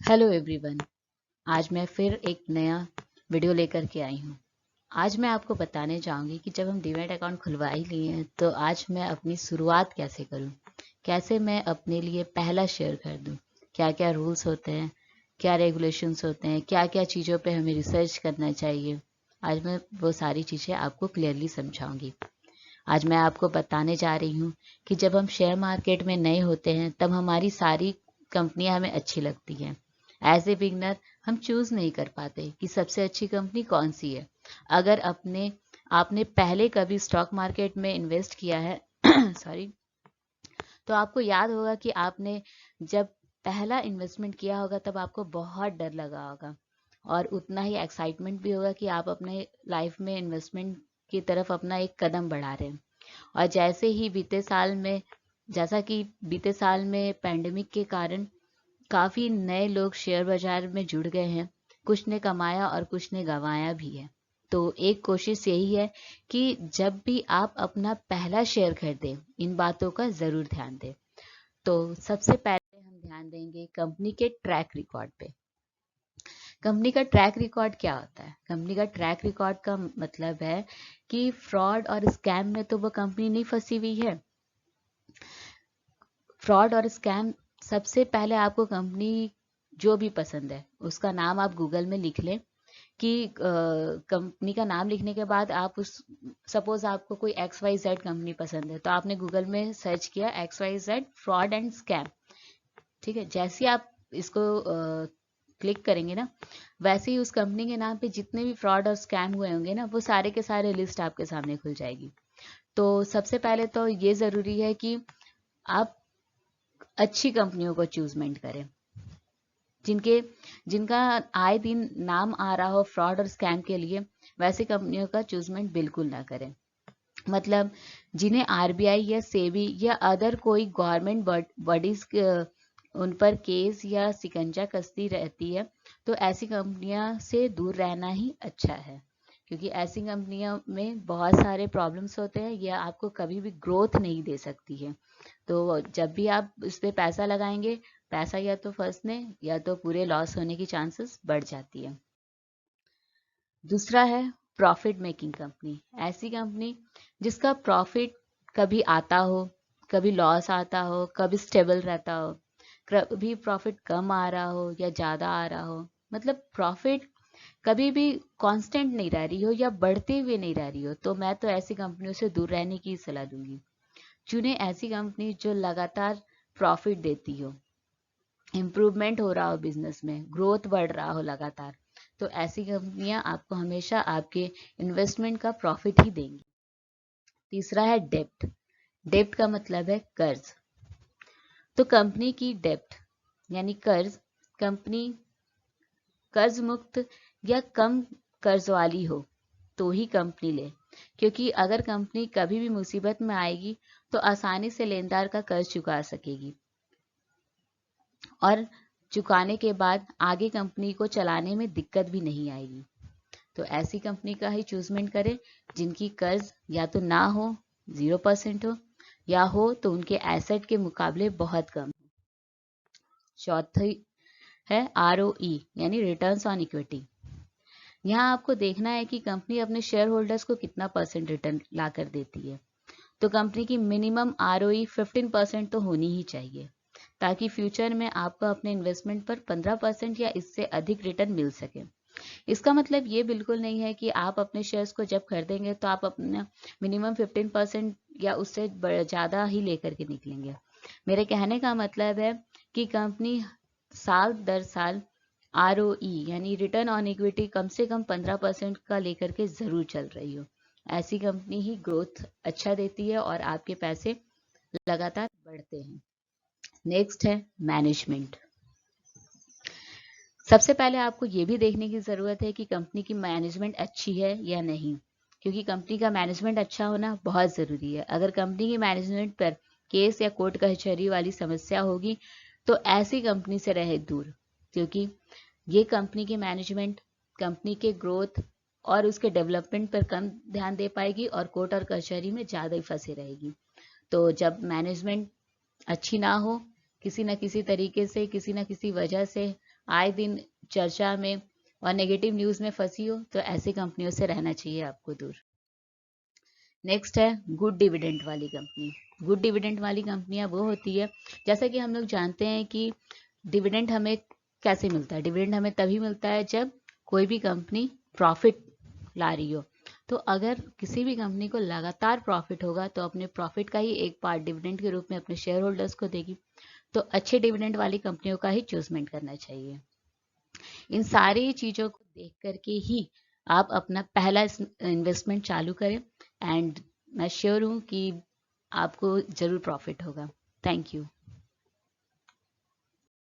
Hello everyone. आज मैं फिर एक नया वीडियो लेकर के आई हूँ। आज मैं आपको बताने चाहूँगी कि जब हम डीमैट अकाउंट खुलवा ही लिए हैं तो आज मैं अपनी शुरुआत कैसे करूँ, कैसे मैं अपने लिए पहला शेयर खरीदूँ, क्या क्या रूल्स होते हैं, क्या रेगुलेशंस होते हैं, क्या क्या चीज़ों पे हमें रिसर्च करना चाहिए। आज मैं वो सारी चीज़ें आपको क्लियरली समझाऊंगी। आज मैं आपको बताने जा रही हूँ कि जब हम शेयर मार्केट में नए होते हैं तब हमारी सारी कंपनियां हमें अच्छी लगती हैं। एज ए बिगनर हम चूज नहीं कर पाते कि सबसे अच्छी कंपनी कौन सी है। अगर आपने पहले कभी स्टॉक मार्केट में इन्वेस्ट किया है सॉरी, तो आपको याद होगा कि आपने जब पहला इन्वेस्टमेंट किया होगा तब आपको बहुत डर लगा होगा और उतना ही एक्साइटमेंट भी होगा कि आप अपने लाइफ में इन्वेस्टमेंट की तरफ अपना एक कदम बढ़ा रहे हैं। और जैसा कि बीते साल में पेंडेमिक के कारण काफी नए लोग शेयर बाजार में जुड़ गए हैं। कुछ ने कमाया और कुछ ने गंवाया भी है। तो एक कोशिश यही है कि जब भी आप अपना पहला शेयर खरीदें इन बातों का जरूर ध्यान दें। तो सबसे पहले हम ध्यान देंगे कंपनी के ट्रैक रिकॉर्ड पे। कंपनी का ट्रैक रिकॉर्ड क्या होता है? कंपनी का ट्रैक रिकॉर्ड का मतलब है कि फ्रॉड और स्कैम में तो वो कंपनी नहीं फंसी हुई है। फ्रॉड और स्कैम, सबसे पहले आपको कंपनी जो भी पसंद है उसका नाम आप गूगल में लिख लें कि कंपनी का नाम लिखने के बाद आप उस सपोज आपको कोई एक्स वाई जेड कंपनी पसंद है तो आपने गूगल में सर्च किया X Y Z fraud and scam. ठीक है, जैसे ही आप इसको क्लिक करेंगे ना, वैसे ही उस कंपनी के नाम पे जितने भी फ्रॉड और स्कैम हुए होंगे ना वो सारे के सारे लिस्ट आपके सामने खुल जाएगी। तो सबसे पहले तो ये ज़रूरी है कि आप अच्छी कंपनियों को चूजमेंट करें जिनके जिनका आए दिन नाम आ रहा हो फ्रॉड और स्कैम के लिए। वैसी कंपनियों का चूजमेंट बिल्कुल ना करें। मतलब जिन्हें आरबीआई या सेबी या अदर कोई गवर्नमेंट बॉडीज उन पर केस या शिकंजा कसती रहती है, तो ऐसी कंपनियां से दूर रहना ही अच्छा है। क्योंकि ऐसी कंपनियों में बहुत सारे प्रॉब्लम्स होते हैं, यह आपको कभी भी ग्रोथ नहीं दे सकती है। तो जब भी आप इस पे पैसा लगाएंगे, पैसा या तो फंसने या तो पूरे लॉस होने की चांसेस बढ़ जाती है। दूसरा है प्रॉफिट मेकिंग कंपनी। ऐसी कंपनी जिसका प्रॉफिट कभी आता हो, कभी लॉस आता हो, कभी स्टेबल रहता हो, कभी प्रॉफिट कम आ रहा हो या ज़्यादा आ रहा हो। मतलब प्रॉफिट कभी भी कांस्टेंट नहीं रह रही हो या बढ़ते हुए नहीं रह रही हो, तो मैं तो ऐसी कंपनियों से दूर रहने की सलाह दूंगी। चुने ऐसी कंपनी जो लगातार प्रॉफिट देती हो, इम्प्रूवमेंट हो रहा हो बिजनेस में, ग्रोथ बढ़ रहा हो लगातार। तो ऐसी कंपनियां आपको हमेशा आपके इन्वेस्टमेंट का प्रॉफिट ही देंगी। तीसरा है डेप्ट। डेप्ट का मतलब है कर्ज। तो कंपनी की डेप्ट यानी कर्ज, कंपनी कर्ज मुक्त या कम कर्ज वाली हो तो ही कंपनी ले। क्योंकि अगर कंपनी कभी भी मुसीबत में आएगी तो आसानी से लेनदार का कर्ज चुका सकेगी और चुकाने के बाद आगे कंपनी को चलाने में दिक्कत भी नहीं आएगी। तो ऐसी कंपनी का ही चूजमेंट करें जिनकी कर्ज या तो ना हो, 0% हो, या हो तो उनके एसेट के मुकाबले बहुत कम। चौथी है ROE यानी रिटर्न्स ऑन इक्विटी। यहाँ आपको देखना है कि कंपनी अपने शेयर होल्डर्स को कितना परसेंट रिटर्न ला कर देती है। तो कंपनी की मिनिमम ROE 15% तो होनी ही चाहिए ताकि फ्यूचर में आपको अपने इन्वेस्टमेंट पर 15% या इससे अधिक रिटर्न मिल सके। इसका मतलब ये बिल्कुल नहीं है कि आप अपने शेयर्स को जब खरीदेंगे तो आप अपना मिनिमम 15% या उससे ज़्यादा ही लेकर के निकलेंगे। मेरे कहने का मतलब है कि कंपनी साल दर साल ROE यानी रिटर्न ऑन इक्विटी कम से कम 15% का लेकर के ज़रूर चल रही हो। ऐसी कंपनी ही ग्रोथ अच्छा देती है और आपके पैसे लगातार बढ़ते हैं। नेक्स्ट है मैनेजमेंट। सबसे पहले आपको ये भी देखने की ज़रूरत है कि कंपनी की मैनेजमेंट अच्छी है या नहीं, क्योंकि कंपनी का मैनेजमेंट अच्छा होना बहुत ज़रूरी है। अगर कंपनी की मैनेजमेंट पर केस या कोर्ट कचहरी वाली समस्या होगी तो ऐसी कंपनी से रहे दूर, क्योंकि ये कंपनी की मैनेजमेंट कंपनी के ग्रोथ और उसके डेवलपमेंट पर कम ध्यान दे पाएगी और कोर्ट और कचहरी में ज़्यादा ही फंसे रहेगी। तो जब मैनेजमेंट अच्छी ना हो, किसी न किसी तरीके से, किसी न किसी वजह से आए दिन चर्चा में और नेगेटिव न्यूज़ में फंसी हो, तो ऐसी कंपनियों से रहना चाहिए आपको दूर। नेक्स्ट है गुड डिविडेंड वाली कंपनी। गुड डिविडेंड वाली कंपनियां वो होती है, जैसा कि हम लोग जानते हैं कि डिविडेंड हमें कैसे मिलता है। डिविडेंड हमें तभी मिलता है जब कोई भी कंपनी प्रॉफिट ला रही हो। तो अगर किसी भी कंपनी को लगातार प्रॉफिट होगा तो अपने प्रॉफिट का ही एक पार्ट डिविडेंड के रूप में अपने शेयर होल्डर्स को देगी। तो अच्छे डिविडेंड वाली कंपनियों का ही चूजमेंट करना चाहिए। इन सारी चीज़ों को देख करके ही आप अपना पहला इन्वेस्टमेंट चालू करें, एंड मैं श्योर हूँ कि आपको ज़रूर प्रॉफिट होगा। Thank you.